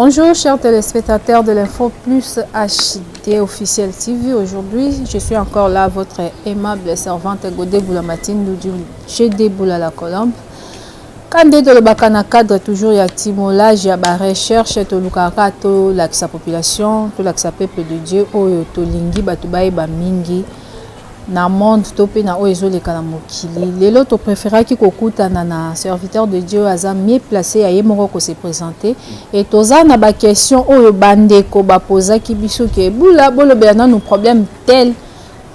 Bonjour chers téléspectateurs de l'Info Plus HD officiel TV. Aujourd'hui, je suis encore là, votre aimable servante Godé Boulamatine du GD Boula la Colombe. Quand de le bakana cadre toujours y a timolage, y a ba recherche, to lukaka to la population, to la peuple de Dieu, o to lingi batubaye ba mingi. Na monde topé na oezo le kalamokili lelo to préféra ki kokuta na serviteur de Dieu aza mieux placé à yemoko ko se présenter et toza na ba question oyo bande ko ba posa ki biso ke bula bolo bena no problème tel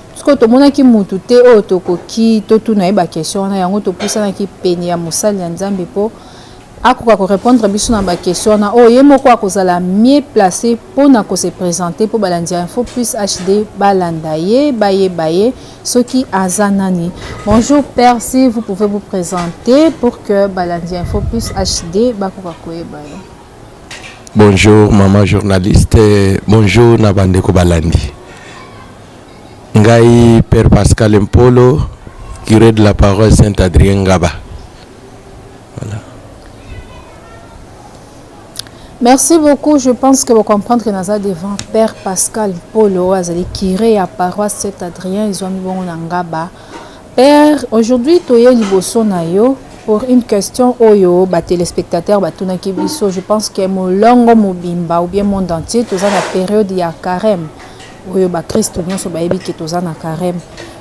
parce que to mona ki mutu te o to ko ki to tu na ba question na yango to pousa na ki peni ya musali ya Nzambe po akoka ko répondre biso na ba question na o yemoko akozala mieux placé pour na ko se présenter pour balandi Info Plus HD balandaye baye Soki Azanani. Bonjour Père, si vous pouvez vous présenter pour que balandi Info Plus HD bakoka koyeba. Bonjour maman journaliste, bonjour Nabandeko Balandi. Ngai Père Pascal Mpolo, curé de la paroisse Saint-Adrien Ngaba. Voilà. Merci beaucoup. Je pense que vous comprenez que nous avons devant Père Pascal Polo, Azali Kiré à paroisse Saint-Adrien, ils ont mis bon Ngaba. Père, aujourd'hui, Toye Liboso Nayo pour une question Oyo, ba téléspectateurs, ba Tuna Kibiso. Je pense que mon longo mobimba ou bien monde entier, tous en la période ya carême. Oyo ba Christ Union so ba ebi que tous en a carême.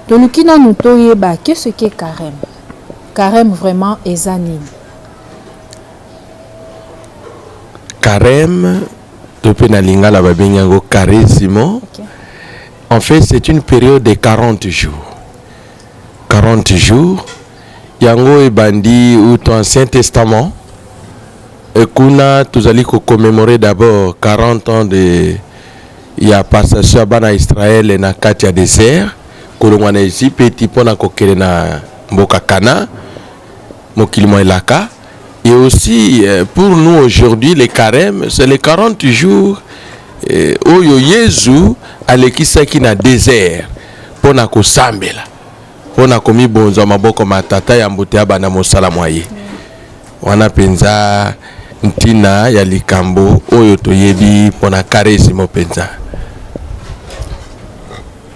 Tolukina nous Toye ba qu'est-ce qu'est carême? Carême vraiment est anime. Carême, depuis Nalinga la Babinyango Carésimo. En fait, c'est une période de 40 jours. 40 jours. Yango et Bandi ou ton Ancien Testament. Et Kuna, tous allez commémorer d'abord 40 ans de. Il y a passation à Israël et na Katia désert. Kolongwana ici, petit pona kokele na Mboka Kana. Mokilimo Elaka. Et aussi, pour nous aujourd'hui, les carêmes, c'est les 40 jours où Jésus a l'équissaki na désert pour na kosambela. Pour na komi bonzo maboko matata ya mbote abana mosala moye. Wana penza ntina ya likambo oyo toyebi pour na karésimo penza.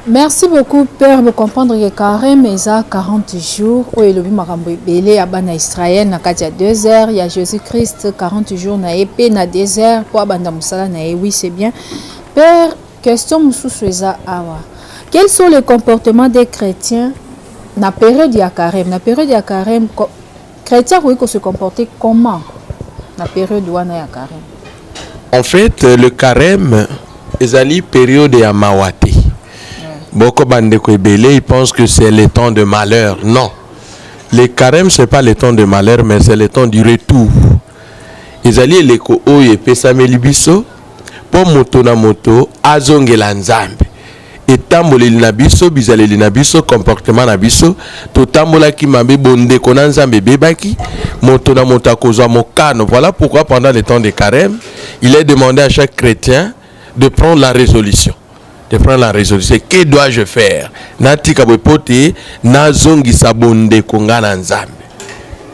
Merci beaucoup Père de comprendre que carême est à 40 jours où il y a belé à bana Israël na katia 2 heures il y a Jésus-Christ 40 jours na épée na désert pour abanda musala na oui c'est bien Père question mususueza awa quels sont les comportements des chrétiens na période ya carême chrétiens oui se comporter comment na période wana ya carême. En fait le carême est une période ya mawate. Beaucoup de ils pensent que c'est le temps de malheur. Non. Les carêmes, ce n'est pas le temps de malheur, mais c'est le temps du retour. Ils allaient les oye pesameli biso pour moto na moto azongela nzambe. Et tambole na biso bizale na biso comportement na biso to tambola ki mabe bonde kona nzambe bebaki moto na moto akozwa mokano. Voilà pourquoi pendant le temps de carême, il est demandé à chaque chrétien de prendre la résolution. De prendre la résolution. Que dois-je faire? Nati kabopote nazongi sabonde kongana nzambe.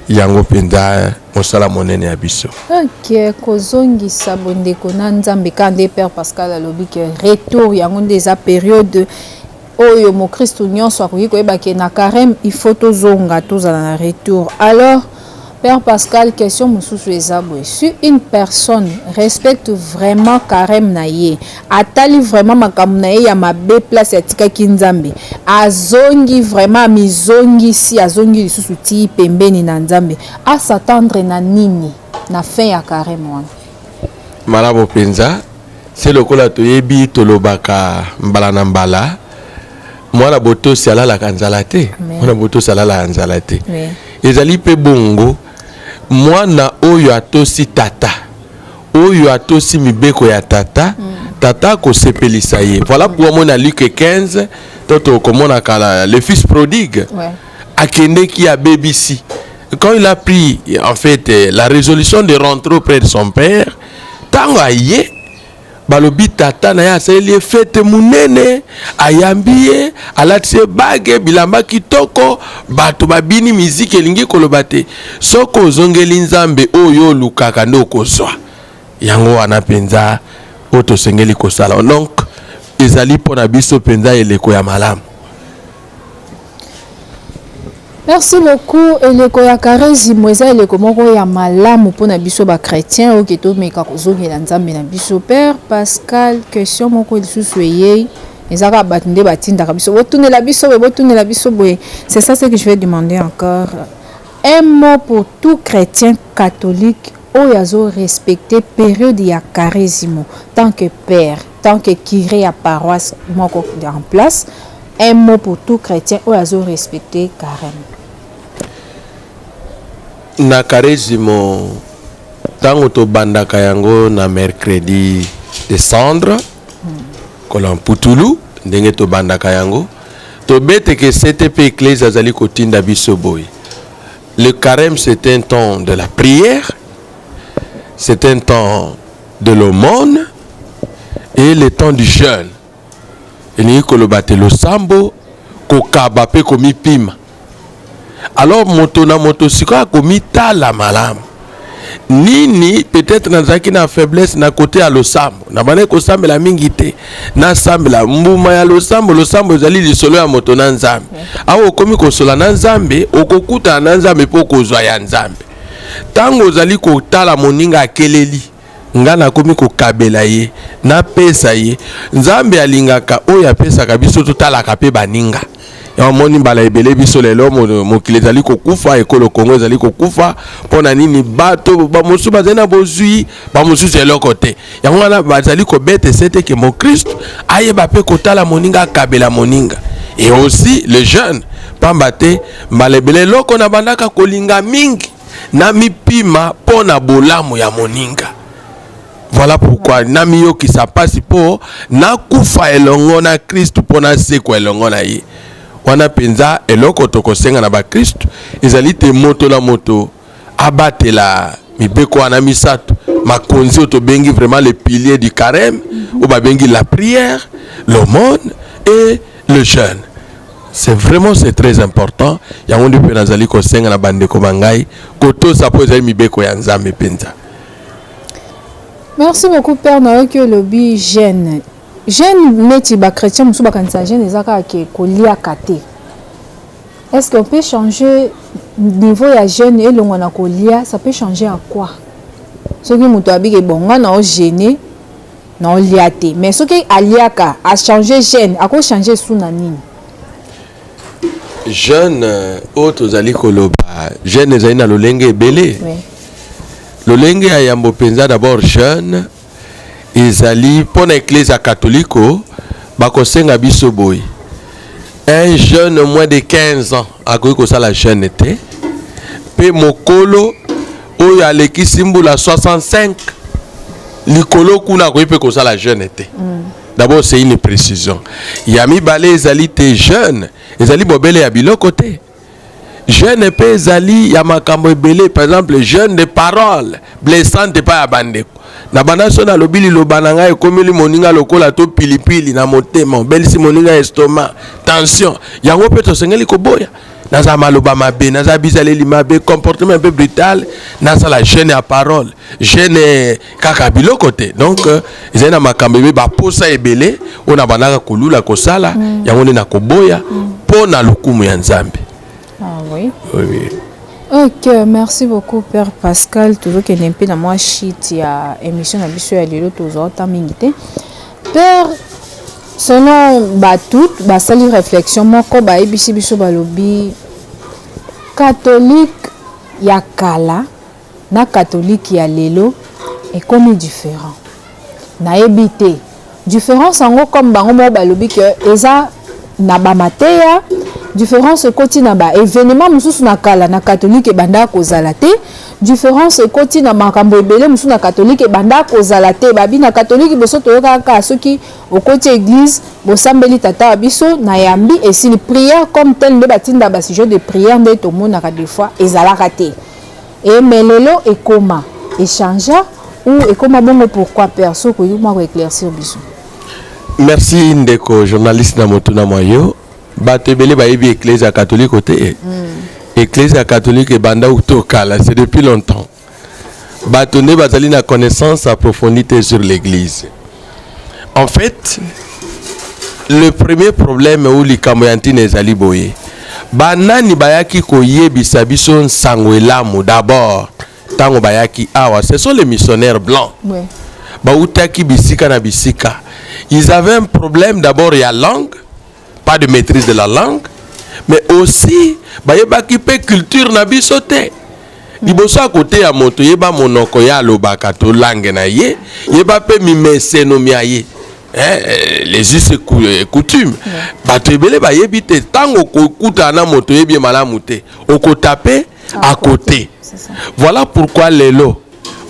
Yango penda mosala monene ya biso. OK, kozongi sabonde kona nzambe kande Père Pascal alobi ke retour yango des période oyo mo Christ union so akoki koyeba ke na carême il faut tozonga tozala na retour. Alors Père Pascal, question mususu ezabwe. Si une personne respecte vraiment carême na ye, atali vraiment makambo na ye ya mabe place ya tika kinzambe, azongi vraiment mizongi si azongi lisusu ti pembeni na nzambe, a s'attendre na nini na fin ya carême wana. Malabo penza, c'est le kola toyebi tolobaka mbala na mbala. Mwana boto sala la kanzalate. Mwana boto sala la kanzalate. Ezali pe bongo mwana oyo atosi tata oyo atosi mibeko ya tata tata ko sepelisa ye. Voilà pour moi na Luc 15 toto komona kala le fils prodigue akende ki a BBC quand il a pris en fait la résolution de rentrer auprès de son père tango aye balobi tata na ya seli fete munene ayambiye alatse bage bilamba kitoko bato babini miziki elingi kolobate soko zongeli nzambe oyo lukaka ndoko zwa yango wana penza oto sengeli kosala. Donc ezali pona biso penza eleko ya malamu. Merci beaucoup. Eleko ya charisme eza eleko moko ya malamu pona biso ba chrétien o keto meka kozongela nzambe na biso. Père Pascal, question moko lisusu eye ezaka batinde batindaka biso botunela biso botunela biso boye. C'est ça ce que je vais demander encore. Un mot pour tout chrétien catholique oyazo respecter période ya charisme tant que père, tant que curé à paroisse moko en place. Un mot pour tout chrétien oyazo respecter carême. Na charisme tango to bandaka yango na mercredi de cendre kolon putulu ndenge to bandaka yango to bete que CTP église azali kotinda biso boy. Le carême c'est un temps de la prière, c'est un temps de l'aumône et le temps du jeûne. Elingi kolobate lo sambo kokaba pe komi pima. Alors moto na moto sika komi tala malamu. Nini peut-être nazaki na faiblesse na côté à losambo na bane ko sambela mingi te na sambela mbuma ya losambo ezali lisolo ya moto na nzambe awo komi ko sola na nzambe okokuta na nzambe po kozwa ya nzambe tango ozali ko tala moninga akeleli ngana komi ko kabela ye na pesa ye nzambe alingaka oya pesa kabiso totalaka pe baninga ya moni bala ebele biso lelo mokili ezali kokufa ekolo Kongo ezali kokufa pona nini bato ba mosu bazena bozui ba mosu eloko te yango wana bazali ko bete sete ke mon Christ ayeba pe kotala moninga kabela moninga et aussi les jeunes pambate malebele loko na bandaka kolinga mingi na mipima pona bolamu ya moninga. Voilà pourquoi nami yo ki sa pasi po na kufa elongo na Christ pona seko elongo na ye. Wana penza eloko tokosenga na ba Christ ezali te moto la moto abatela mibeko wana misato makonzi to bengi vraiment les piliers du carême ou ba bengi la prière, l'aumône et le jeûne. C'est très important. Yango ndi pe nazali kosenga na bandeko bangai koto sapo ezali mibeko ya nzambe penza. Merci beaucoup Père Noël que lobby jeûne. Jeune métier ba chrétien musu ba kanisa jeune ezaka ke kolia kate. Est-ce qu'on peut changer niveau ya jeune et longo na kolia, ça peut changer à quoi? Ce qui mutu abike bonga na o gêner na o liate. Mais ce qui aliaka a changer jeune, a ko changer suna nini? Jeune auto zali koloba, jeune ezali na lolenge ebele. Oui. Lolenge ayambo penza d'abord jeune ezali pona église catholique bakosenga biso boy. Un jeune moins de 15 ans akoki kosala jeune te pe mokolo oyo aleki simbula 65 likolo kuna akoki pe kosala jeune te. D'abord c'est une précision. Yami balé ezali te jeune ezali bobele ya biloko te. Jeune pe ezali ya makambo ebele, par exemple jeune de parole blessante pa ya bandeko na banaso na lobili lobananga ekomeli moninga lokola to pilipili na motema belisi moninga estomac tension yango pe to sengeli koboya naza maloba mabe naza bizaleli mabe comportement un peu brutal naza la jeune à parole jeune kaka biloko te. Donc ezali na makambo ebe ba posa ebele ona banaka kolula kosala yango ne na koboya pona lokumu ya nzambe. Ah oui. Oui. Ok, merci beaucoup Père Pascal. Toujours qu'il y a un peu dans moi shit, il y a émission à biso ya lelo toujours ta mingité. Père, selon tout, sali réflexion moko ba ebisi biso balobi catholique ya kala na catholique ya lelo est comme différent. Na ebité. Différence en comme bango mo balobi que eza na ba mateya différence côté na ba événement mususu na kala na catholique banda kozala te différence côté na makambo ebele mususu na catholique banda kozala te babi na catholique boso toyoka ka soki au côté église bosambeli tata biso na yambi et si prière comme tel nde batinda ba sujet de prière nde to mona ka des fois ezalaka te et melelo et comment échanger ou et comment bongo pourquoi perso ko yuma ko éclaircir biso. Merci ndeko journaliste na motuna moyo. Batebele ba yebi église catholique côté église catholique et banda utokala c'est depuis longtemps batonde bazali na connaissance approfondie sur l'église. En fait, le premier problème où likambo ya ntina ezali boye, banani bayaki koyebisa biso nsango elamu d'abord tango bayaki awa, ce sont les missionnaires blancs. Ouais. Bautaki bisika na bisika. Ils avaient un problème d'abord il y a langue, pas de maîtrise de la langue, mais aussi bayebaki pe culture na biso te. Liboso à côté ya moto yeba monoko ya lobaka to langue na ye, yeba pe mimeseno miaye. Les us et coutumes. Bato ebele bayebi te tango kokuta na moto yebi malamu te. Oko taper à côté. Voilà pourquoi lelo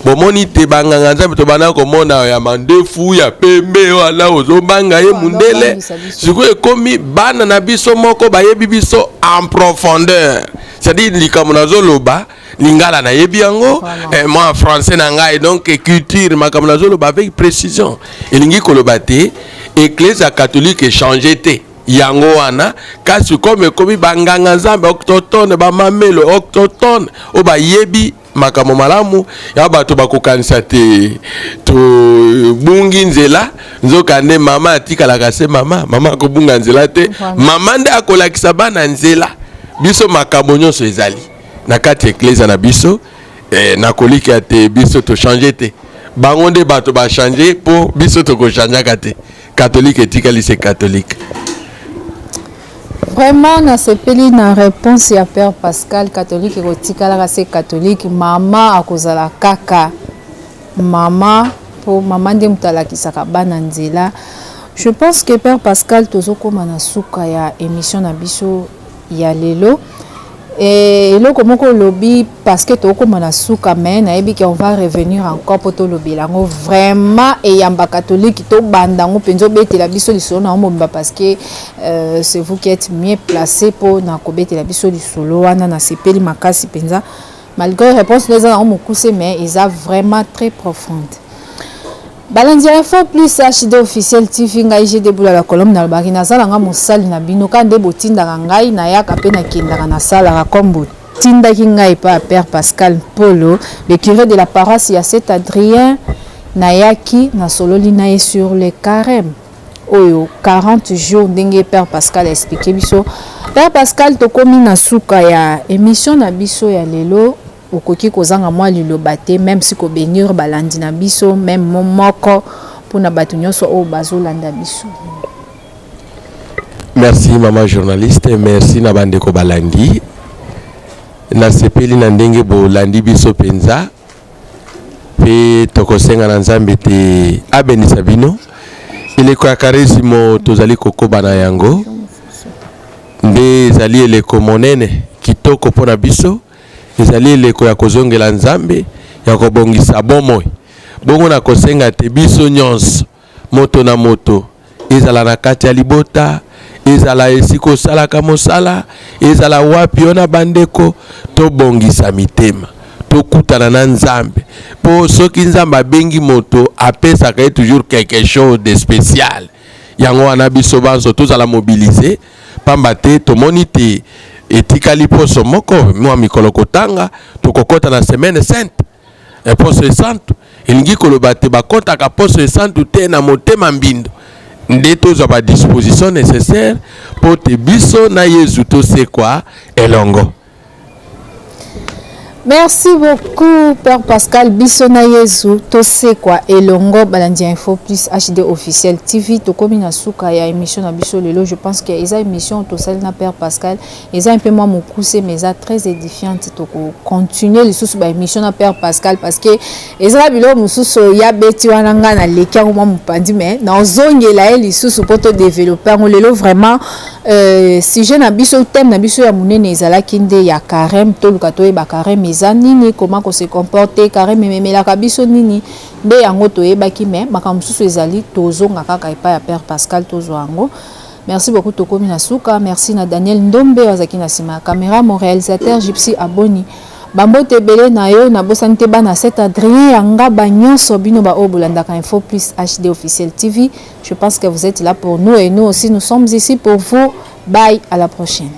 bomoni te banganga nzambe to bana komona ya mandefu ya pembe wala ozobanga ye mundele siko ekomi bana na biso moko bayebi biso en profondeur, c'est-à-dire likambo nazoloba lingala na yebi yango moi français na ngai donc culture makambo nazoloba avec précision elingi koloba te église catholique changé te yango wana kasi comme ekomi banganga nzambe autochtone bamamelo autochtone o bayebi makambo malamu ya bato bakokanisa te to bungi nzela nzoka nde mama atikalaka se mama akobunga nzela te mama nde akolakisa bana nzela biso makambo nyonso ezali na kati eklezia na biso nakolika te biso to changer te bango nde bato ba changer po biso to ko changeaka te catholique etikali se catholique. Vraiment, na sepeli na réponse ya Père Pascal, catholique et rotikala c'est catholique, maman akozala kaka. Maman, pour maman de mutala kisaka bana nzela. Je pense que Père Pascal tozoko manasuka ya émission na biso ya lelo. Et le comment qu'on lobby parce que toko manasuka mais na ebi qu'on va revenir encore pour to lobby lango vraiment et yamba catholique to bandango penzo bete la biso lisolo na momba parce que c'est vous qui êtes mieux placé pour na ko bete la biso lisolo wana na sepeli makasi penza malgré réponse les gens ont coussé mais ils a vraiment très profonde. Balandia Info Plus HD officiel TV ngai j'ai deboula la colonne na baki na sala nga mosali na bino kande botinda ngai na yaka pe na kindaka na sala comme botinda ki ngai pa Père Pascal Polo le curé de la paroisse ya Saint Adrien na yaki na sololi na sur le carême oyo 40 jours ndenge Père Pascal a expliqué biso. Père Pascal to komi na suka ya émission na biso ya lelo okoki kozanga mwa liloba te même si ko bénir balandi na biso même momoko pona bato nyonso o bazolanda biso. Merci maman journaliste, merci na bandeko balandi na sepeli na ndenge bolandi biso penza pe tokosenga na nzambe te abenisa bino ileko ya karisimo tozali kokoba na yango nde ezali eleko monene kitoko pona biso ezali eleko ya kozongela nzambe ya kobongisa bomoi bongo na kosenga te biso nyonso moto na moto ezala na kati ya libota ezala esiko salaka mosala ezala wapi ona bandeko tobongisa mitema tokutana na nzambe po soki nzambe abengi moto apesaka toujours quelque chose de spécial yango wana biso banso tozala mobiliser pamba te tomoni te etikali poso moko mwa mikolo kotanga tokokota na semaine sainte poso sainte elingi koloba te bakotaka poso sainte te na motema mbindo nde tozwa ba disposition nécessaire po te biso na Yesu tosekwa elongo. Merci beaucoup Père Pascal Bissona Yesu tosekwa elongo Balandia Info Plus HD officiel TV to komi na suka ya émission na biso lelo. Je pense que eza émission to sel na Père Pascal eza un peu moins mokuse mais eza très édifiante to continuer les sous ba émission na Père Pascal parce que eza bilo mususu ya beti wana nga na leka mo mupandi mais na ozongela eli sous poto développer lelo vraiment sujet na biso thème na biso ya munene ezala kinde ya carême to lukato e ba carême nini comment qu'on se comporter carême memela kabiso nini nde yango toyebaki mais makambo susu ezali tozonga kaka epa ya Père Pascal tozwango. Merci beaucoup tokomi na suka. Merci na Daniel Ndombe wazaki na sima caméra mon réalisateur Gypsy Aboni bambo tebele na yo na bosani te bana Saint Adrien yanga banyonso bino ba obulandaka Info Plus HD officiel TV. Je pense que vous êtes là pour nous et nous aussi nous sommes ici pour vous. Bye, à la prochaine.